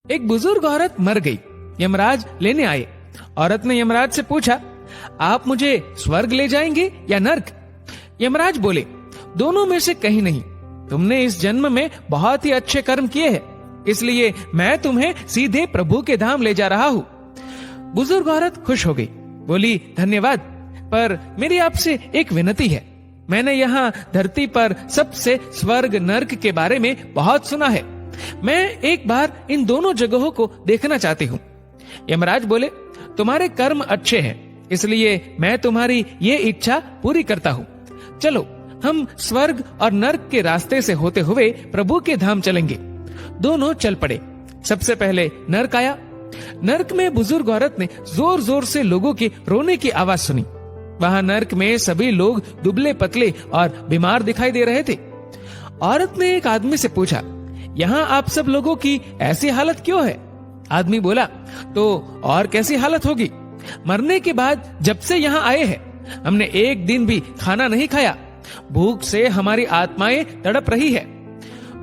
एक बुजुर्ग औरत मर गई। यमराज लेने आए। औरत ने यमराज से पूछा, आप मुझे स्वर्ग ले जाएंगे या नर्क? यमराज बोले, दोनों में से कहीं नहीं। तुमने इस जन्म में बहुत ही अच्छे कर्म किए हैं, इसलिए मैं तुम्हें सीधे प्रभु के धाम ले जा रहा हूँ। बुजुर्ग औरत खुश हो गई, बोली, धन्यवाद, पर मेरी आपसे एक विनती है। मैंने यहाँ धरती पर सबसे स्वर्ग नर्क के बारे में बहुत सुना है। मैं एक बार इन दोनों जगहों को देखना चाहती हूँ। यमराज बोले, तुम्हारे कर्म अच्छे हैं, इसलिए मैं तुम्हारी ये इच्छा पूरी करता हूँ। चलो, हम स्वर्ग और नर्क के रास्ते से होते हुए प्रभु के धाम चलेंगे। दोनों चल पड़े। सबसे पहले नर्क आया। नर्क में बुजुर्ग औरत ने जोर जोर से लोगों के रोने की आवाज सुनी। वहां नर्क में सभी लोग दुबले पतले और बीमार दिखाई दे रहे थे। औरत ने एक आदमी से पूछा, यहाँ आप सब लोगों की ऐसी हालत क्यों है? आदमी बोला, तो और कैसी हालत होगी? मरने के बाद जब से यहाँ आए हैं, हमने एक दिन भी खाना नहीं खाया। भूख से हमारी आत्माएं तड़प रही है।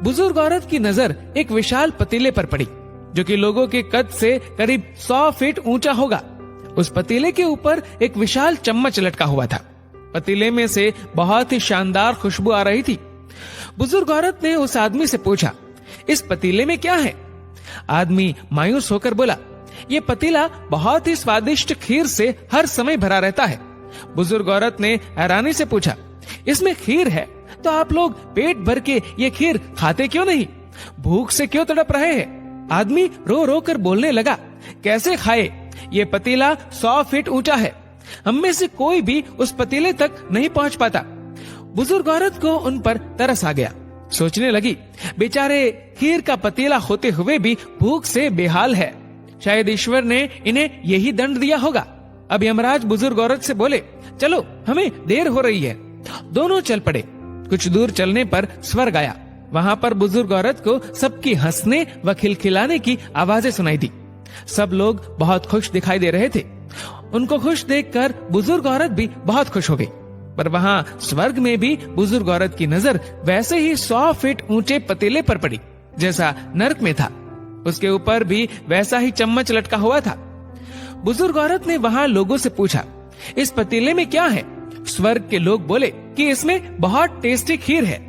बुजुर्ग औरत की नजर एक विशाल पतीले पर पड़ी, जो कि लोगों के कद से करीब 100 फीट ऊंचा होगा। उस पतीले के ऊपर एक विशाल चम्मच लटका हुआ था। पतीले में से बहुत ही शानदार खुशबू आ रही थी। बुजुर्ग औरत ने उस आदमी से पूछा, इस पतीले में क्या है? आदमी मायूस होकर बोला, ये पतीला बहुत ही स्वादिष्ट खीर से हर समय भरा रहता है। बुजुर्ग औरत ने हैरानी से पूछा, इसमें खीर है तो आप लोग पेट भर के ये खीर खाते क्यों नहीं? भूख से क्यों तड़प रहे हैं? आदमी रो रो कर बोलने लगा, कैसे खाए? ये पतीला 100 फीट ऊंचा है। हम में से कोई भी उस पतीले तक नहीं पहुंच पाता। बुजुर्ग औरत को उन पर तरस आ गया। सोचने लगी, बेचारे खीर का पतीला होते हुए भी भूख से बेहाल है। शायद ईश्वर ने इन्हें यही दंड दिया होगा। अब यमराज बुजुर्ग औरत से बोले, चलो, हमें देर हो रही है। दोनों चल पड़े। कुछ दूर चलने पर स्वर्ग आया। वहां पर बुजुर्ग औरत को सबकी हंसने व खिलखिलाने की आवाजें सुनाई दी। सब लोग बहुत खुश दिखाई दे रहे थे। उनको खुश देखकर बुजुर्ग औरत भी बहुत खुश हो गई। पर वहां स्वर्ग में भी बुजुर्ग औरत की नजर वैसे ही 100 फीट ऊंचे पतीले पर पड़ी जैसा नर्क में था। उसके ऊपर भी वैसा ही चम्मच लटका हुआ था। बुजुर्ग औरत ने वहां लोगों से पूछा, इस पतीले में क्या है? स्वर्ग के लोग बोले कि इसमें बहुत टेस्टी खीर है।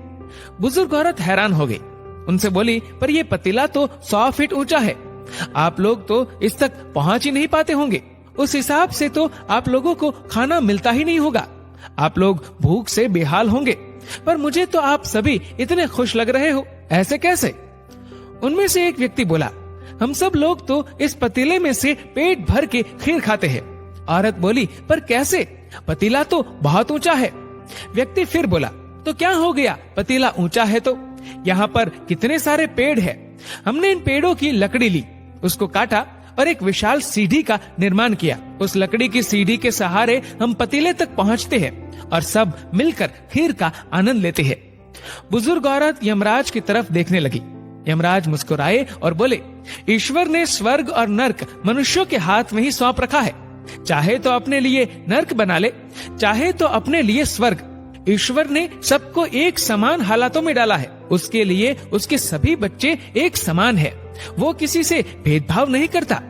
बुजुर्ग औरत हैरान हो गई। उनसे बोली, पर यह पतीला तो 100 फीट ऊंचा है। आप लोग तो इस तक पहुंच ही नहीं पाते होंगे। उस हिसाब से तो आप लोगों को खाना मिलता ही नहीं होगा। आप लोग भूख से बेहाल होंगे। पर मुझे तो आप सभी इतने खुश लग रहे हो, ऐसे कैसे? उनमें से एक व्यक्ति बोला, हम सब लोग तो इस पतीले में से पेट भर के खीर खाते हैं। औरत बोली, पर कैसे? पतीला तो बहुत ऊंचा है। व्यक्ति फिर बोला, तो क्या हो गया? पतीला ऊंचा है तो यहाँ पर कितने सारे पेड़ हैं। हमने इन पेड़ों की लकड़ी ली, उसको काटा और एक विशाल सीढ़ी का निर्माण किया। उस लकड़ी की सीढ़ी के सहारे हम पतीले तक पहुँचते हैं और सब मिलकर खीर का आनंद लेते हैं। बुजुर्ग औरत यमराज की तरफ देखने लगी। यमराज मुस्कुराए और बोले, ईश्वर ने स्वर्ग और नर्क मनुष्यों के हाथ में ही सौंप रखा है। चाहे तो अपने लिए नर्क बना ले, चाहे तो अपने लिए स्वर्ग। ईश्वर ने सबको एक समान हालातों में डाला है। उसके लिए उसके सभी बच्चे एक समान है। वो किसी से भेदभाव नहीं करता।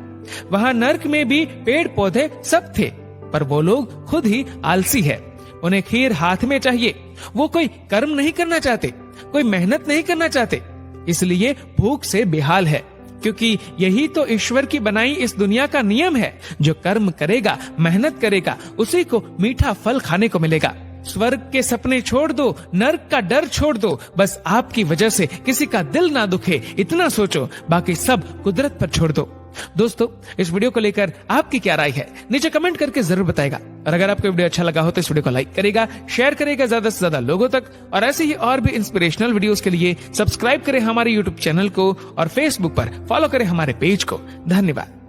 वहाँ नर्क में भी पेड़ पौधे सब थे, पर वो लोग खुद ही आलसी है। उन्हें खीर हाथ में चाहिए। वो कोई कर्म नहीं करना चाहते, कोई मेहनत नहीं करना चाहते, इसलिए भूख से बेहाल है। क्योंकि यही तो ईश्वर की बनाई इस दुनिया का नियम है। जो कर्म करेगा, मेहनत करेगा, उसी को मीठा फल खाने को मिलेगा। स्वर्ग के सपने छोड़ दो, नर्क का डर छोड़ दो। बस आपकी वजह से किसी का दिल ना दुखे, इतना सोचो। बाकी सब कुदरत पर छोड़ दो। दोस्तों, इस वीडियो को लेकर आपकी क्या राय है, नीचे कमेंट करके जरूर बताएगा। और अगर आपको वीडियो अच्छा लगा हो तो इस वीडियो को लाइक करेगा, शेयर करेगा ज्यादा से ज्यादा लोगों तक। और ऐसे ही और भी इंस्पिरेशनल वीडियोस के लिए सब्सक्राइब करें हमारे यूट्यूब चैनल को और फेसबुक पर फॉलो करें हमारे पेज को। धन्यवाद।